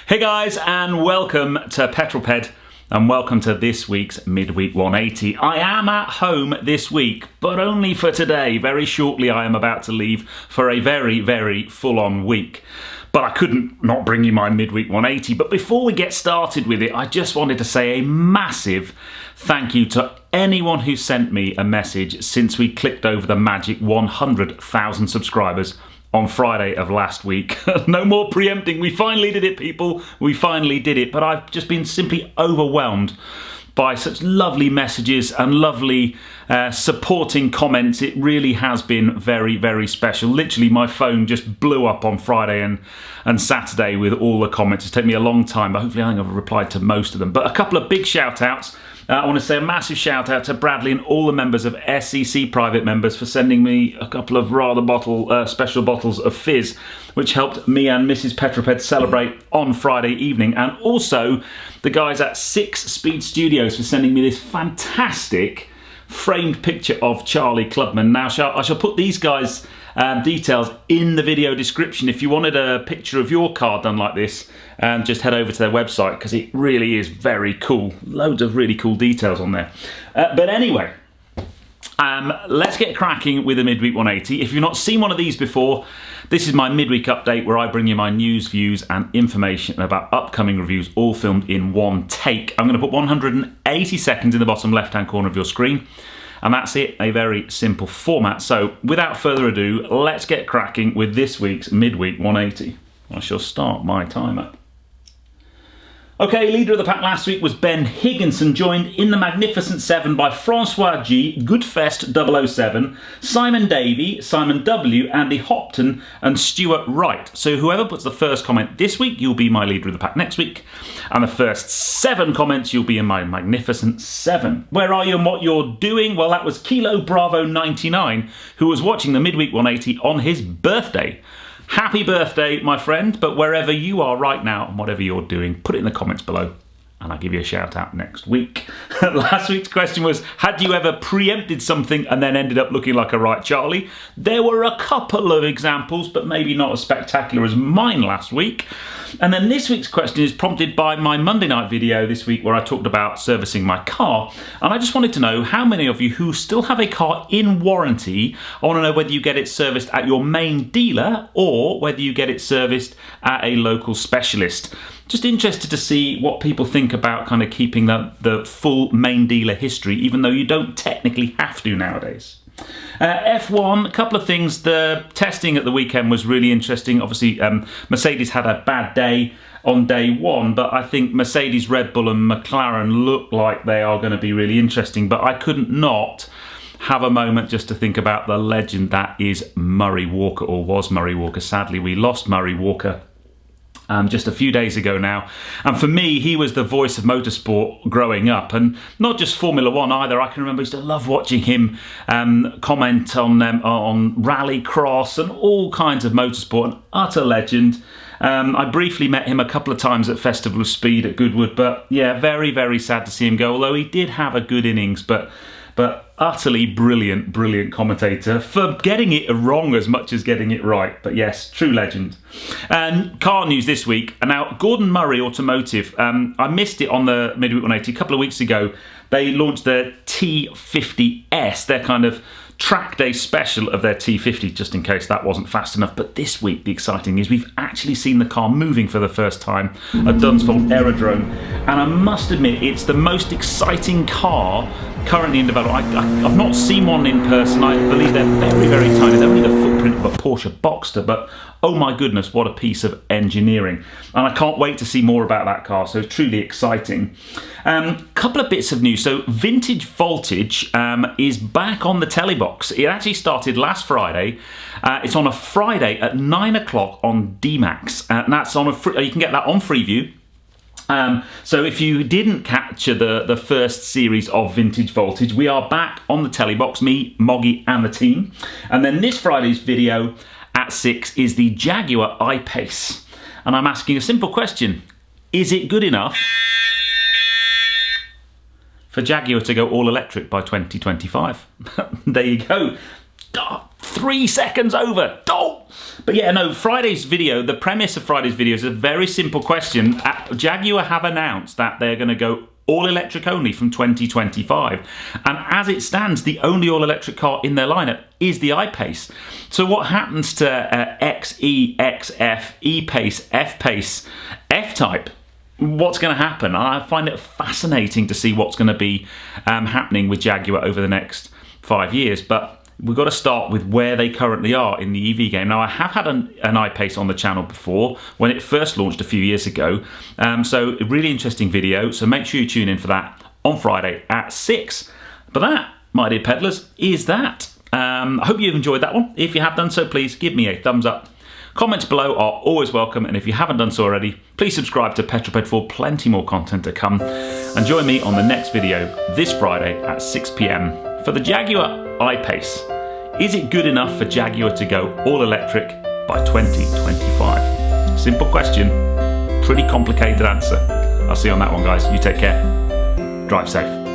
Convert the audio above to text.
Hey guys, and welcome to Petrol and welcome to this week's Midweek 180. I am at home this week, but only for today. Very shortly I am about to leave for a very, very full-on week. But I couldn't not bring you my Midweek 180. But before we get started with it, I just wanted to say a massive thank you to anyone who sent me a message since we clicked over the magic 100,000 subscribers on Friday of last week. No more preempting. We finally did it, people. We finally did it. But I've just been simply overwhelmed by such lovely messages and lovely supporting comments. It really has been very, very special. Literally, my phone just blew up on Friday and Saturday with all the comments. It's taken me a long time, but hopefully I think I've replied to most of them. But a couple of big shout outs. I want to say a massive shout out to Bradley and all the members of SEC private members for sending me a couple of rather special bottles of fizz, which helped me and Mrs. Petroped celebrate on Friday evening. And also the guys at 6 Speed Studios for sending me this fantastic framed picture of Charlie Clubman. Now, I shall put these guys' details in the video description. If you wanted a picture of your car done like this, just head over to their website because it really is very cool. Loads of really cool details on there. But anyway, let's get cracking with the Midweek 180. If you've not seen one of these before, this is my midweek update where I bring you my news, views and information about upcoming reviews, all filmed in one take. I'm going to put 180 seconds in the bottom left-hand corner of your screen. And that's it, a very simple format. So without further ado, let's get cracking with this week's Midweek 180. I shall start my timer. Okay, leader of the pack last week was Ben Higginson, joined in the Magnificent 7 by Francois G, Goodfest 007, Simon Davey, Simon W, Andy Hopton and Stuart Wright. So whoever puts the first comment this week, you'll be my leader of the pack next week. And the first 7 comments, you'll be in my Magnificent 7. Where are you and what you're doing? Well, that was Kilo Bravo 99, who was watching the Midweek 180 on his birthday. Happy birthday, my friend, but wherever you are right now and whatever you're doing, put it in the comments below and I'll give you a shout out next week. Last week's question was, had you ever preempted something and then ended up looking like a right Charlie? There were a couple of examples, but maybe not as spectacular as mine last week. And then this week's question is prompted by my Monday night video this week where I talked about servicing my car. And I just wanted to know how many of you who still have a car in warranty, I want to know whether you get it serviced at your main dealer or whether you get it serviced at a local specialist. Just interested to see what people think about kind of keeping the full main dealer history, even though you don't technically have to nowadays. F1, a couple of things. The testing at the weekend was really interesting. Obviously, Mercedes had a bad day on day one, but I think Mercedes, Red Bull and McLaren look like they are going to be really interesting. But I couldn't not have a moment just to think about the legend that is Murray Walker, or was Murray Walker. Sadly, we lost Murray Walker just a few days ago now. And for me, he was the voice of motorsport growing up, and not just Formula One either. I can remember I used to love watching him comment on rallycross and all kinds of motorsport. An utter legend. I briefly met him a couple of times at Festival of Speed at Goodwood, but yeah, very, very sad to see him go, although he did have a good innings, but utterly brilliant commentator for getting it wrong as much as getting it right. But yes, true legend. And car news this week. And now, Gordon Murray Automotive, I missed it on the Midweek 180 a couple of weeks ago. They launched their T50S, their kind of track day special of their T50, just in case that wasn't fast enough. But this week, the exciting news, we've actually seen the car moving for the first time at Dunsfold Aerodrome. And I must admit, it's the most exciting car currently in development. I've not seen one in person. I believe they're very, very tiny. They're only the footprint of a Porsche Boxster, but oh my goodness, what a piece of engineering. And I can't wait to see more about that car, so truly exciting. Couple of bits of news. So Vintage Voltage is back on the telly box. It actually started last Friday. It's on a Friday at 9 o'clock on D-Max. And that's on you can get that on Freeview. So if you didn't capture the first series of Vintage Voltage, we are back on the telly box, me, Moggy and the team. And then this Friday's video at 6 is the Jaguar I-Pace. And I'm asking a simple question. Is it good enough for Jaguar to go all electric by 2025? There you go. 3 seconds over. But yeah, no, Friday's video, the premise of Friday's video is a very simple question. Jaguar have announced that they're going to go all electric only from 2025. And as it stands, the only all electric car in their lineup is the I-Pace. So what happens to XE, XF, E-Pace, F-Pace, F-Type? What's going to happen? I find it fascinating to see what's going to be happening with Jaguar over the next 5 years. But we've got to start with where they currently are in the EV game. Now, I have had an I-Pace on the channel before when it first launched a few years ago. So a really interesting video. So make sure you tune in for that on Friday at 6. But that, my dear peddlers, is that. I hope you've enjoyed that one. If you have done so, please give me a thumbs up. Comments below are always welcome, and if you haven't done so already, please subscribe to Petrol for plenty more content to come. And join me on the next video this Friday at 6 p.m. for the Jaguar I-Pace. Is it good enough for Jaguar to go all electric by 2025? Simple question, pretty complicated answer. I'll see you on that one, guys. You take care. Drive safe.